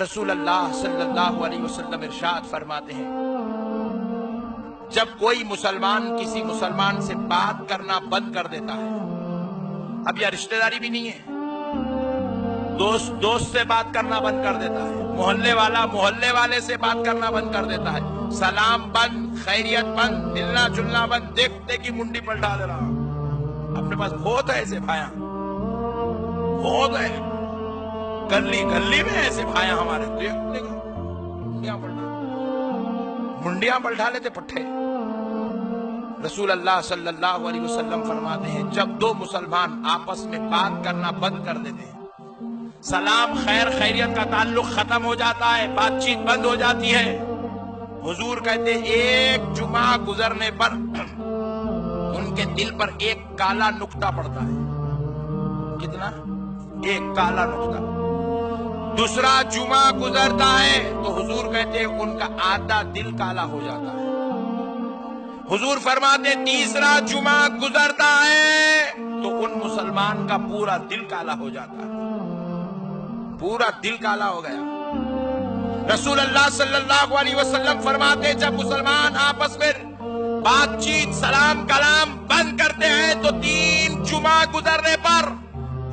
رسول اللہ صلی اللہ علیہ وسلم ارشاد فرماتے ہیں، جب کوئی مسلمان کسی مسلمان سے بات کرنا بند کر دیتا ہے، اب یہ رشتہ داری بھی نہیں ہے، دوست سے بات کرنا بند کر دیتا ہے، محلے والا محلے والے سے بات کرنا بند کر دیتا ہے، سلام بند، خیریت بند، ملنا جلنا بند، دیکھتے کی منڈی پر ڈال رہا۔ اپنے پاس بہت ہے ایسے بھائیاں، بہت ہے، گلی گلی میں ایسے بھائیاں ہمارے، دیکھتے منڈیاں پلٹا لیتے پٹھے۔ رسول اللہ صلی اللہ علیہ وسلم فرماتے ہیں، جب دو مسلمان آپس میں بات کرنا بند کر دیتے ہیں، سلام خیر خیریت کا تعلق ختم ہو جاتا ہے، بات چیت بند ہو جاتی ہے، حضور کہتے ہیں ایک جمعہ گزرنے پر ان کے دل پر ایک کالا نقطہ پڑتا ہے۔ کتنا؟ ایک کالا نقطہ۔ دوسرا جمعہ گزرتا ہے تو حضور کہتے ہیں ان کا آدھا دل کالا ہو جاتا ہے۔ حضور فرماتے ہیں تیسرا جمعہ گزرتا ہے تو ان مسلمان کا پورا دل کالا ہو جاتا ہے، پورا دل کالا ہو گیا۔ رسول اللہ صلی اللہ علیہ وسلم فرماتے ہیں جب مسلمان آپس میں بات چیت سلام کلام بند کرتے ہیں تو 3 جمعہ گزرنے پر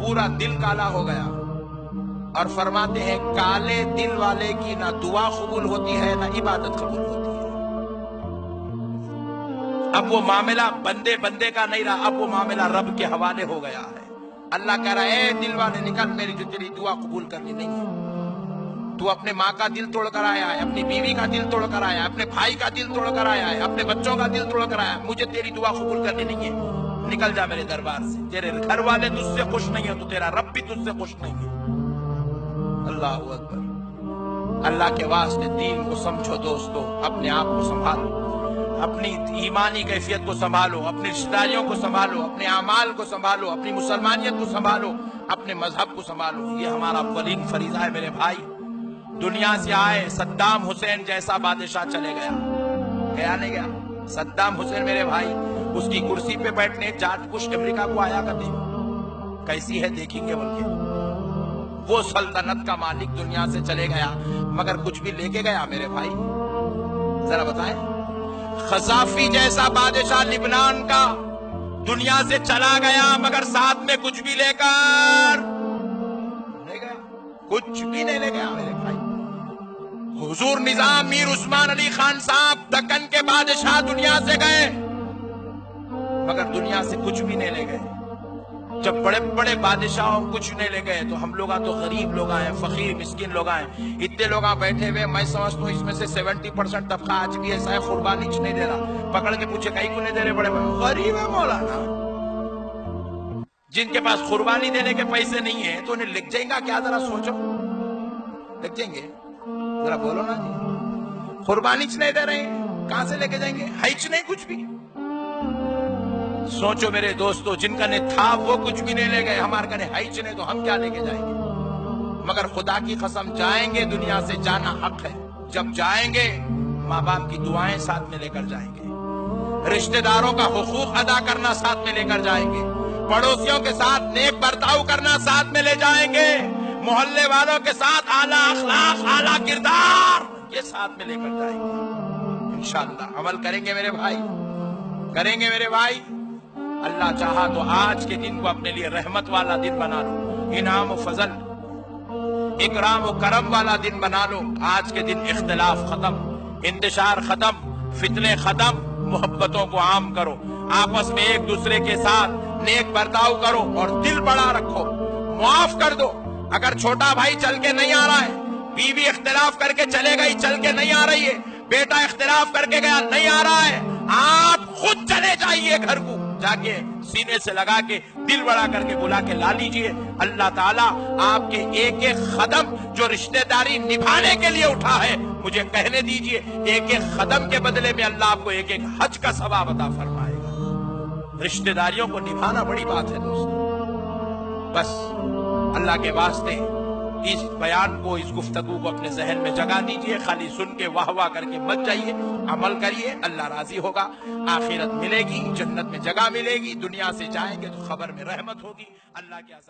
پورا دل کالا ہو گیا، اور فرماتے ہیں کالے دل والے کی نہ دعا قبول ہوتی ہے نہ عبادت قبول ہوتی ہے۔ اب وہ معاملہ بندے کا نہیں رہا، اب وہ معاملہ رب کے حوالے ہو گیا ہے۔ اللہ کہہ رہا ہے اے دل والے نکل، میری جو تیری دعا قبول کرنی نہیں ہے۔ تو اپنے ماں کا دل توڑ کر آیا ہے، اپنی بیوی کا دل توڑ کر آیا ہے، اپنے بھائی کا دل توڑ کر آیا ہے، اپنے بچوں کا دل توڑ کر آیا ہے، مجھے تیری دعا قبول کرنی نہیں ہے، نکل جا میرے دربار سے۔ تیرے گھر والے تجھ سے خوش نہیں ہیں تو تیرا رب بھی تجھ سے خوش نہیں ہے۔ اللہ اکبر۔ اللہ کے واسطے دین کو سمجھو دوستو، اپنے آپ کو سنبھالو، اپنی ایمانی کیفیت کو سنبھالو، اپنی رشتہ داریوں کو سنبھالو، اپنے اعمال کو سنبھالو، اپنی مسلمانیت کو سنبھالو، اپنے مذہب کو سنبھالو۔ یہ ہمارا اولین فریضہ ہے میرے بھائی۔ دنیا سے آئے صدام حسین جیسا بادشاہ چلے گیا، گیا نہیں گیا؟ صدام حسین میرے بھائی، اس کی کرسی پہ بیٹھنے جارج بش امریکہ کو آیا کرتے، کیسی ہے دیکھیں گے بول کے۔ وہ سلطنت کا مالک دنیا سے چلے گیا مگر کچھ بھی لے کے گیا میرے بھائی؟ ذرا بتائیں۔ قذافی جیسا بادشاہ لبنان کا دنیا سے چلا گیا مگر ساتھ میں کچھ بھی لے کر لے گیا؟ کچھ بھی نہیں لے گیا میرے بھائی۔ حضور نظام میر عثمان علی خان صاحب دکن کے بادشاہ دنیا سے گئے مگر دنیا سے کچھ بھی نہیں لے گئے۔ جب بڑے بڑے بادشاہوں کچھ نہیں لے گئے تو ہم لوگ تو غریب لوگ ہیں، فقیر مسکین لوگ ہیں، اتنے لوگ بیٹھے ہوئے، میں سمجھتا ہوں اس میں سے 70% طبقہ آج بھی ایسا ہے قربانی نہیں دے رہا۔ پکڑ کے پوچھے کہیں کو نہیں دے رہے، بڑے غریب ہے مولانا۔ جن کے پاس قربانی دینے کے پیسے نہیں ہیں تو انہیں لکھ جائیں گا کیا؟ ذرا سوچو، لکھ جائیں گے؟ ذرا بولو نا جی، قربانی نہیں دے رہے ہیں، کہاں سے لے کے جائیں گے؟ ہائچ نہیں کچھ بھی۔ سوچو میرے دوستو، جن کا نے تھا وہ کچھ بھی نہیں لے گئے، ہمارے کا نے ہائچ نہیں تو ہم کیا لے کے جائیں گے؟ مگر خدا کی قسم جائیں گے، دنیا سے جانا حق ہے۔ جب جائیں گے ماں باپ کی دعائیں ساتھ میں لے کر جائیں گے، رشتہ داروں کا حقوق ادا کرنا ساتھ میں لے کر جائیں گے، پڑوسیوں کے ساتھ نیک برتاؤ کرنا ساتھ میں لے جائیں گے، محلے والوں کے ساتھ اعلیٰ اخلاق اعلیٰ کردار یہ ساتھ میں لے کر جائیں گے۔ انشاءاللہ عمل کریں گے میرے بھائی، کریں گے میرے بھائی۔ اللہ چاہا تو آج کے دن کو اپنے لیے رحمت والا دن بنا لو، انعام و فضل اکرام و کرم والا دن بنا لو۔ آج کے دن اختلاف ختم، انتشار ختم، فتنے ختم، محبتوں کو عام کرو، آپس میں ایک دوسرے کے ساتھ نیک برتاؤ کرو اور دل بڑا رکھو، معاف کر دو۔ اگر چھوٹا بھائی چل کے نہیں آ رہا ہے، بیوی اختلاف کر کے چلے گئی چل کے نہیں آ رہی ہے، بیٹا اختلاف کر کے گیا نہیں آ رہا ہے، آپ خود چلے جائیے گھر کو، جا کے سینے سے لگا کے دل بڑا کر کے بلا کے لا لیجئے۔ اللہ تعالیٰ آپ کے ایک ایک قدم جو رشتہ داری نبھانے کے لیے اٹھا ہے، مجھے کہنے دیجئے ایک ایک قدم کے بدلے میں اللہ آپ کو ایک ایک حج کا ثواب عطا فرمائے گا۔ رشتہ داریوں کو نبھانا بڑی بات ہے دوستو۔ بس اللہ کے واسطے اس بیان کو، اس گفتگو کو اپنے ذہن میں جگہ دیجئے، خالی سن کے واہ واہ کر کے مت جائیے، عمل کریے، اللہ راضی ہوگا، آخرت ملے گی، جنت میں جگہ ملے گی، دنیا سے جائیں گے تو خبر میں رحمت ہوگی، اللہ کے عذاب